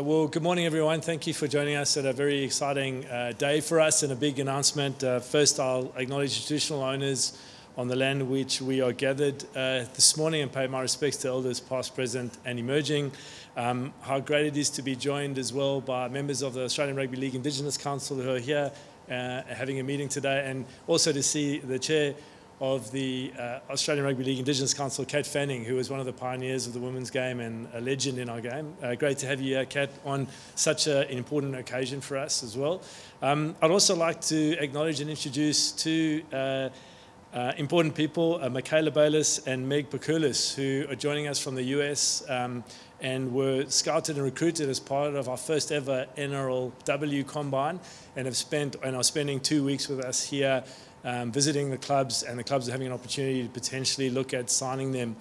Well, good morning, everyone. Thank you for joining us at a very exciting day for us and a big announcement. First, I'll acknowledge traditional owners on the land which we are gathered this morning and pay my respects to elders past, present and emerging. How great it is to be joined as well by members of the Australian Rugby League Indigenous Council who are here having a meeting today, and also to see the chair of the Australian Rugby League Indigenous Council, Kat Fanning, who was one of the pioneers of the women's game and a legend in our game. Great to have you here, Kat, on such an important occasion for us as well. I'd also like to acknowledge and introduce two important people, Michaela Bayliss and Meg Bakulis, who are joining us from the US and were scouted and recruited as part of our first ever NRLW combine and are spending 2 weeks with us here visiting the clubs, and the clubs are having an opportunity to potentially look at signing them.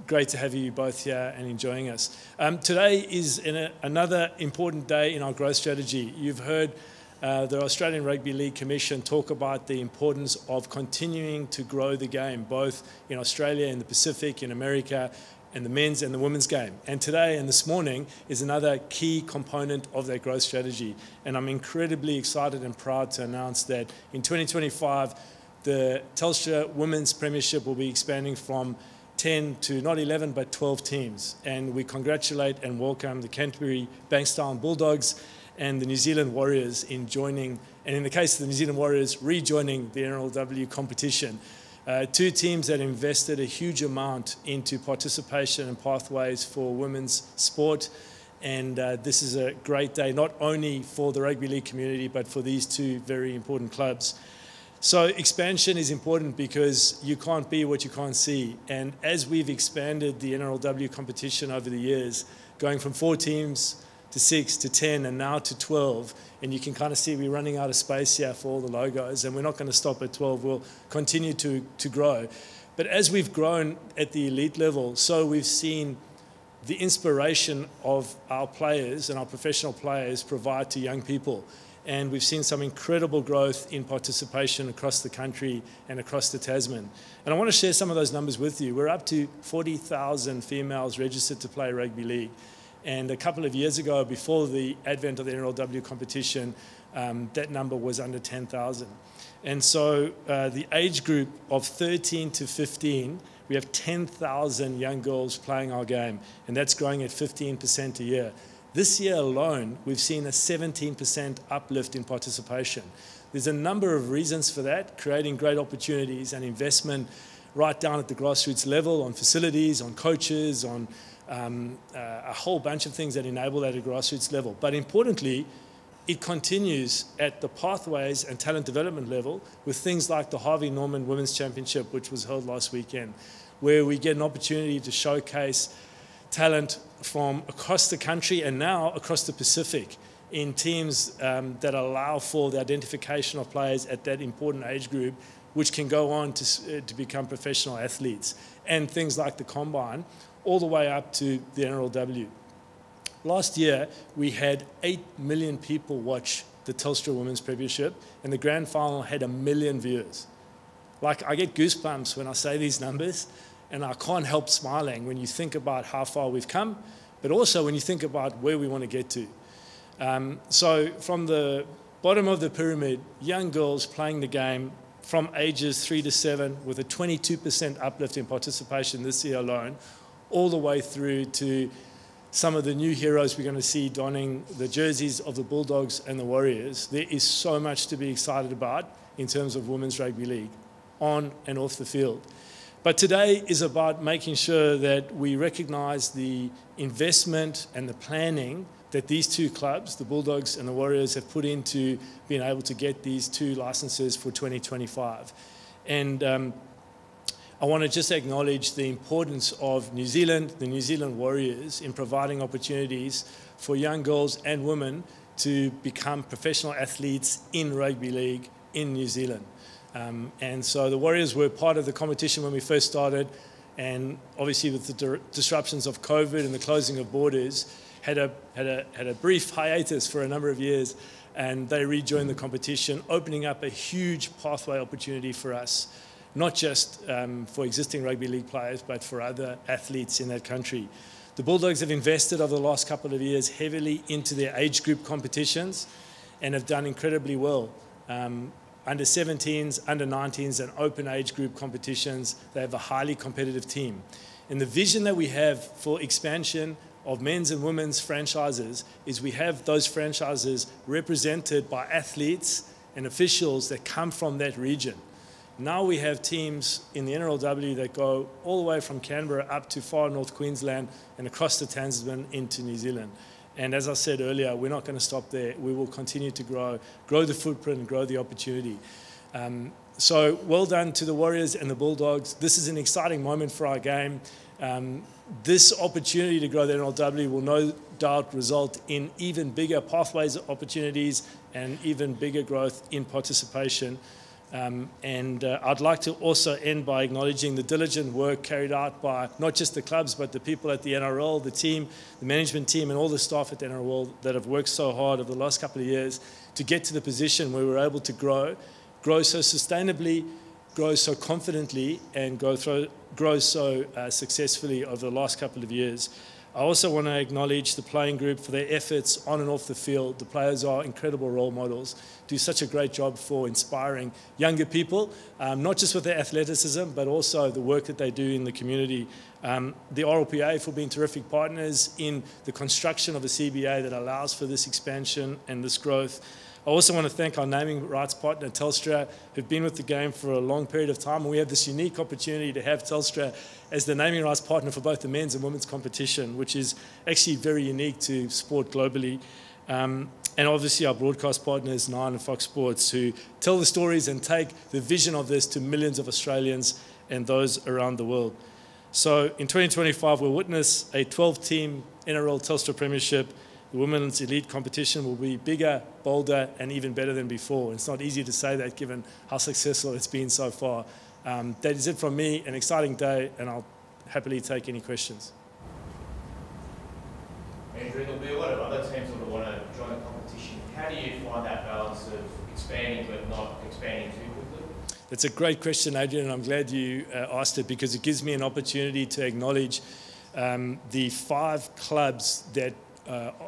Great to have you both here and enjoying us. Today is another important day in our growth strategy. You've heard the Australian Rugby League Commission talk about the importance of continuing to grow the game, both in Australia, in the Pacific, in America, and the men's and the women's game. And today and this morning is another key component of that growth strategy. And I'm incredibly excited and proud to announce that in 2025, the Telstra Women's Premiership will be expanding from 10 to not 11, but 12 teams. And we congratulate and welcome the Canterbury Bankstown Bulldogs and the New Zealand Warriors in joining, and in the case of the New Zealand Warriors, rejoining the NRLW competition. Two teams that invested a huge amount into participation and pathways for women's sport, and this is a great day not only for the rugby league community but for these two very important clubs. So expansion is important because you can't be what you can't see, and as we've expanded the NRLW competition over the years, going from 4 teams to 6 to 10 and now to 12, and you can kind of see we're running out of space here for all the logos, and we're not going to stop at 12. We'll continue to grow. But as we've grown at the elite level, so we've seen the inspiration of our players and our professional players provide to young people. And we've seen some incredible growth in participation across the country and across the Tasman. And I want to share some of those numbers with you. We're up to 40,000 females registered to play rugby league. And a couple of years ago, before the advent of the NRLW competition, that number was under 10,000. And so the age group of 13 to 15, we have 10,000 young girls playing our game, and that's growing at 15% a year. This year alone, we've seen a 17% uplift in participation. There's a number of reasons for that, creating great opportunities and investment right down at the grassroots level on facilities, on coaches, on a whole bunch of things that enable that at grassroots level. But importantly, it continues at the pathways and talent development level with things like the Harvey Norman Women's Championship, which was held last weekend, where we get an opportunity to showcase talent from across the country and now across the Pacific in teams that allow for the identification of players at that important age group, which can go on to become professional athletes, and things like the Combine, all the way up to the NRLW. Last year, we had 8 million people watch the Telstra Women's Premiership, and the grand final had 1 million viewers. Like, I get goosebumps when I say these numbers, and I can't help smiling when you think about how far we've come, but also when you think about where we want to get to. So from the bottom of the pyramid, young girls playing the game from ages 3 to 7 with a 22% uplift in participation this year alone, all the way through to some of the new heroes we're going to see donning the jerseys of the Bulldogs and the Warriors. There is so much to be excited about in terms of women's rugby league, on and off the field. But today is about making sure that we recognise the investment and the planning that these two clubs, the Bulldogs and the Warriors, have put into being able to get these 2 licenses for 2025. And I want to just acknowledge the importance of New Zealand, the New Zealand Warriors, in providing opportunities for young girls and women to become professional athletes in rugby league in New Zealand. And so the Warriors were part of the competition when we first started, and obviously with the disruptions of COVID and the closing of borders, had a brief hiatus for a number of years, and they rejoined the competition, opening up a huge pathway opportunity for us, not just for existing rugby league players, but for other athletes in that country. The Bulldogs have invested over the last couple of years heavily into their age group competitions and have done incredibly well. Under 17s, under 19s, and open age group competitions, they have a highly competitive team. And the vision that we have for expansion of men's and women's franchises is we have those franchises represented by athletes and officials that come from that region. Now we have teams in the NRLW that go all the way from Canberra up to far North Queensland and across the Tasman into New Zealand. And as I said earlier, we're not going to stop there. We will continue to grow the footprint and grow the opportunity. So well done to the Warriors and the Bulldogs. This is an exciting moment for our game. This opportunity to grow the NRLW will no doubt result in even bigger pathways opportunities and even bigger growth in participation. I'd like to also end by acknowledging the diligent work carried out by not just the clubs, but the people at the NRL, the team, the management team, and all the staff at the NRL that have worked so hard over the last couple of years to get to the position where we're able to grow so sustainably, grow so confidently, and grow so successfully over the last couple of years. I also want to acknowledge the playing group for their efforts on and off the field. The players are incredible role models, do such a great job for inspiring younger people, not just with their athleticism, but also the work that they do in the community. The RLPA for being terrific partners in the construction of a CBA that allows for this expansion and this growth. I also want to thank our naming rights partner, Telstra, who've been with the game for a long period of time. And we have this unique opportunity to have Telstra as the naming rights partner for both the men's and women's competition, which is actually very unique to sport globally. And obviously our broadcast partners, Nine and Fox Sports, who tell the stories and take the vision of this to millions of Australians and those around the world. So in 2025, we'll witness a 12-team NRL Telstra Premiership. The women's elite competition will be bigger, bolder, and even better than before. It's not easy to say that given how successful it's been so far. That is it from me, an exciting day, and I'll happily take any questions. Andrew, there'll be a lot of other teams that want to join the competition. How do you find that balance of expanding but not expanding too quickly? That's a great question, Adrian, and I'm glad you asked it because it gives me an opportunity to acknowledge the 5 clubs that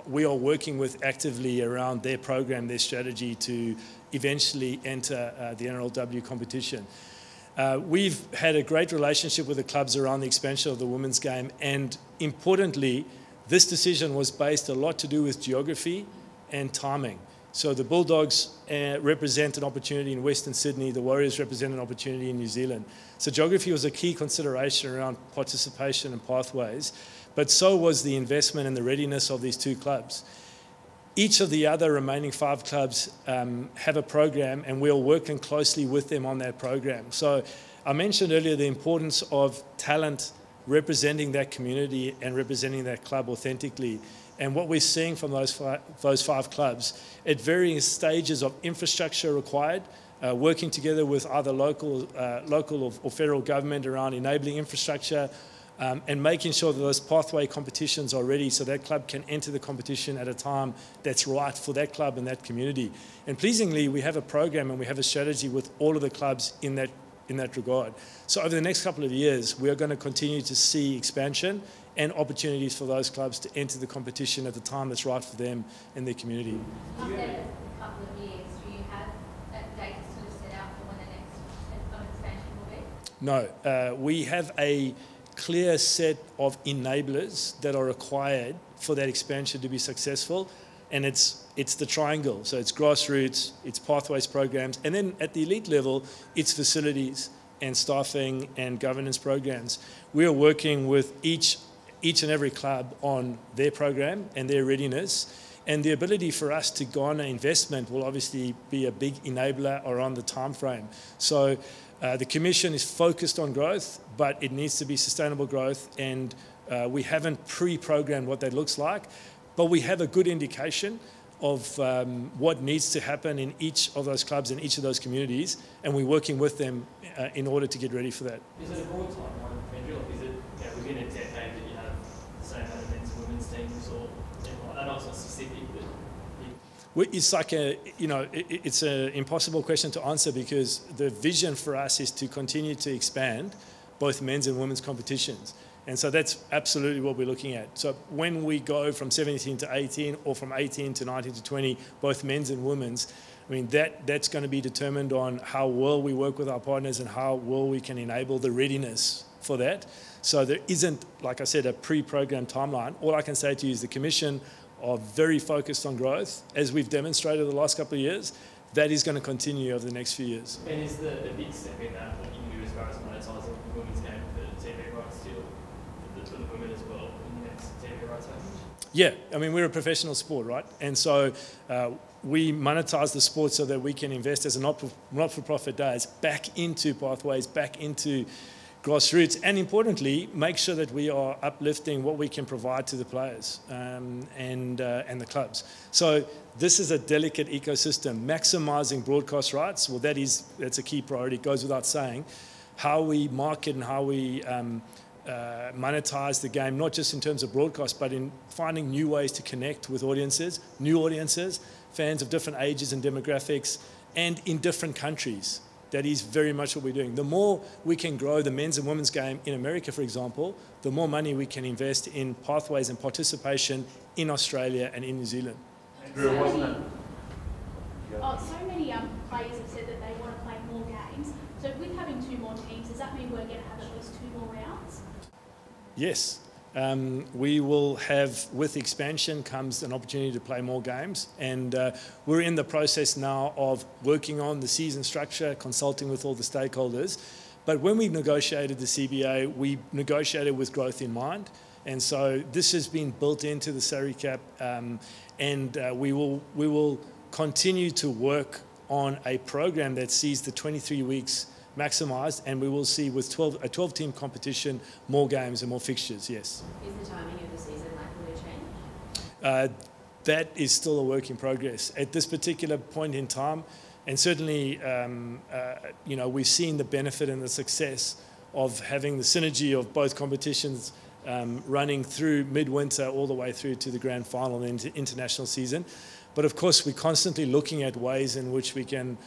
we are working with actively around their program, their strategy to eventually enter the NRLW competition. We've had a great relationship with the clubs around the expansion of the women's game, and importantly, this decision was based a lot to do with geography and timing. So the Bulldogs represent an opportunity in Western Sydney, the Warriors represent an opportunity in New Zealand. So geography was a key consideration around participation and pathways, but so was the investment and the readiness of these 2 clubs. Each of the other remaining 5 clubs have a program, and we're working closely with them on that program. So I mentioned earlier the importance of talent representing that community and representing that club authentically. And what we're seeing from those 5 clubs at varying stages of infrastructure required, working together with either local or federal government around enabling infrastructure, and making sure that those pathway competitions are ready so that club can enter the competition at a time that's right for that club and that community. And pleasingly, we have a program and we have a strategy with all of the clubs in that regard. So over the next couple of years, we are going to continue to see expansion and opportunities for those clubs to enter the competition at the time that's right for them and their community. After a couple of years, do you have a date sort of set out for when the next expansion will be? No, we have a clear set of enablers that are required for that expansion to be successful, and it's the triangle. So it's grassroots, it's pathways programs, and then at the elite level, it's facilities and staffing and governance programs. We are working with each and every club on their program and their readiness, and the ability for us to garner investment will obviously be a big enabler around the time frame. So the Commission is focused on growth, but it needs to be sustainable growth, and we haven't pre-programmed what that looks like, but we have a good indication of what needs to happen in each of those clubs in each of those communities, and we're working with them in order to get ready for that. Is it a broad timeline, Andrew? Is it within a decade that you have the same amount of men's and women's teams, or I know it's not specific, but it's like it's an impossible question to answer because the vision for us is to continue to expand both men's and women's competitions. And so that's absolutely what we're looking at. So when we go from 17 to 18 or from 18 to 19 to 20, both men's and women's, I mean, that's going to be determined on how well we work with our partners and how well we can enable the readiness for that. So there isn't, like I said, a pre-programmed timeline. All I can say to you is the Commission are very focused on growth, as we've demonstrated the last couple of years. That is going to continue over the next few years. And is the big step in that what you can do as far as monetising the women's game for TV rights still, for the women as well, in the next TV rights package? Yeah, I mean, we're a professional sport, right? And so we monetize the sport so that we can invest as a not-for-profit days back into pathways, back into grassroots, and importantly, make sure that we are uplifting what we can provide to the players and the clubs. So this is a delicate ecosystem. Maximising broadcast rights, well, that's a key priority. It goes without saying. How we market and how we monetize the game, not just in terms of broadcast, but in finding new ways to connect with audiences, new audiences, fans of different ages and demographics, and in different countries. That is very much what we're doing. The more we can grow the men's and women's game in America, for example, the more money we can invest in pathways and participation in Australia and in New Zealand. So many players have said that they want to play more games. So with having 2 more teams, does that mean we're going to have at least 2 more rounds? Yes. We will have, with expansion comes an opportunity to play more games, and we're in the process now of working on the season structure, consulting with all the stakeholders. But when we negotiated the CBA, we negotiated with growth in mind, and so this has been built into the salary cap, and we will continue to work on a program that sees the 23 weeks maximised, and we will see with a 12-team competition more games and more fixtures, yes. Is the timing of the season likely to change? That is still a work in progress. At this particular point in time, and certainly we've seen the benefit and the success of having the synergy of both competitions running through midwinter all the way through to the grand final and into international season. But of course, we're constantly looking at ways in which we can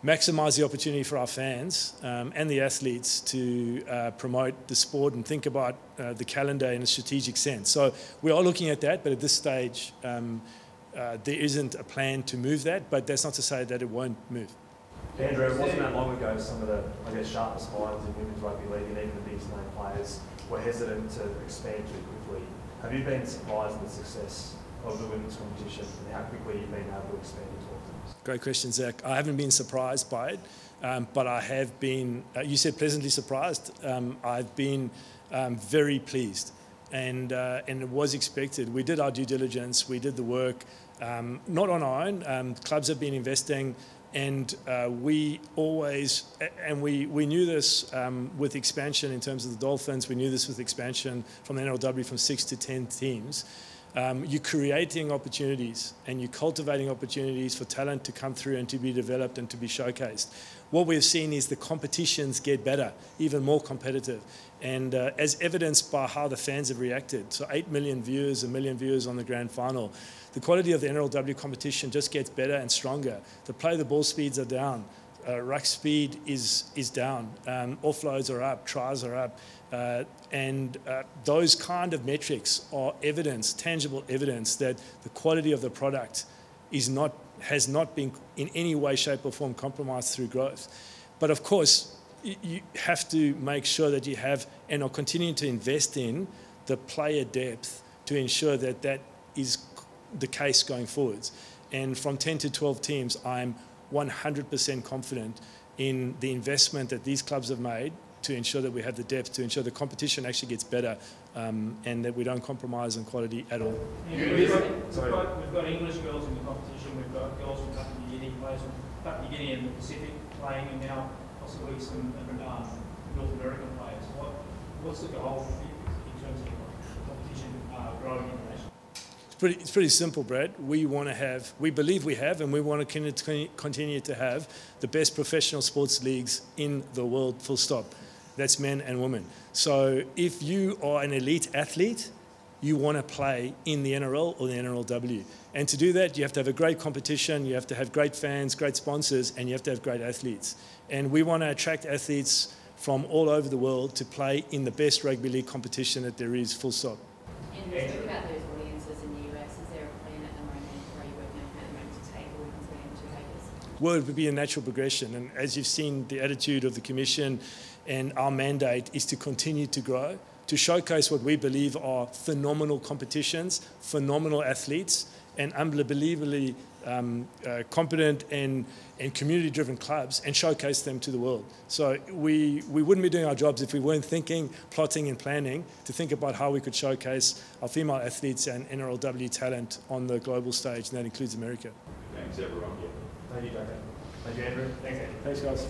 maximise the opportunity for our fans and the athletes to promote the sport and think about the calendar in a strategic sense. So we are looking at that, but at this stage there isn't a plan to move that, but that's not to say that it won't move. Andrew, it wasn't that long ago some of the, sharpest minds in women's rugby league and even the biggest name players were hesitant to expand too quickly. Have you been surprised at the success of the women's competition and how quickly you've been able to expand into all teams? Great question, Zach. I haven't been surprised by it, but I have been, you said pleasantly surprised. I've been very pleased, and it was expected. We did our due diligence, we did the work, not on our own. Clubs have been investing, and we always, and we knew this with expansion in terms of the Dolphins, we knew this with expansion from the NRLW from 6 to 10 teams. You're creating opportunities and you're cultivating opportunities for talent to come through and to be developed and to be showcased. What we've seen is the competitions get better, even more competitive, and as evidenced by how the fans have reacted. So 8 million viewers, 1 million viewers on the grand final. The quality of the NRLW competition just gets better and stronger. The play the ball speeds are down. Ruck speed is down. Offloads are up, tries are up. And those kind of metrics are evidence, tangible evidence that the quality of the product has not been in any way, shape or form compromised through growth. But of course, you have to make sure that you have and are continuing to invest in the player depth to ensure that that is the case going forwards. And from 10 to 12 teams, I'm 100% confident in the investment that these clubs have made to ensure that we have the depth, to ensure the competition actually gets better, and that we don't compromise on quality at all. We've got English girls in the competition, we've got girls from Papua New Guinea, players from Papua New Guinea and the Pacific playing, and now possibly some North American players. What's the goal in terms of the competition growing internationally? It's pretty simple, Brad. We believe we have, and we want to continue to have the best professional sports leagues in the world, full stop. That's men and women. So if you are an elite athlete, you want to play in the NRL or the NRLW. And to do that, you have to have a great competition, you have to have great fans, great sponsors, and you have to have great athletes. And we want to attract athletes from all over the world to play in the best rugby league competition that there is, full stop. And you spoke about those audiences in the US. Is there a plan at the moment, or are you working on a plan at the moment to take audience game to Vegas? Well, it would be a natural progression. And as you've seen, the attitude of the Commission and our mandate is to continue to grow, to showcase what we believe are phenomenal competitions, phenomenal athletes, and unbelievably competent and community-driven clubs, and showcase them to the world. So we wouldn't be doing our jobs if we weren't thinking, plotting and planning to think about how we could showcase our female athletes and NRLW talent on the global stage, and that includes America. Thanks, everyone. Thank you, Duncan. Thank you, Andrew. Thanks, Andy. Thanks, guys.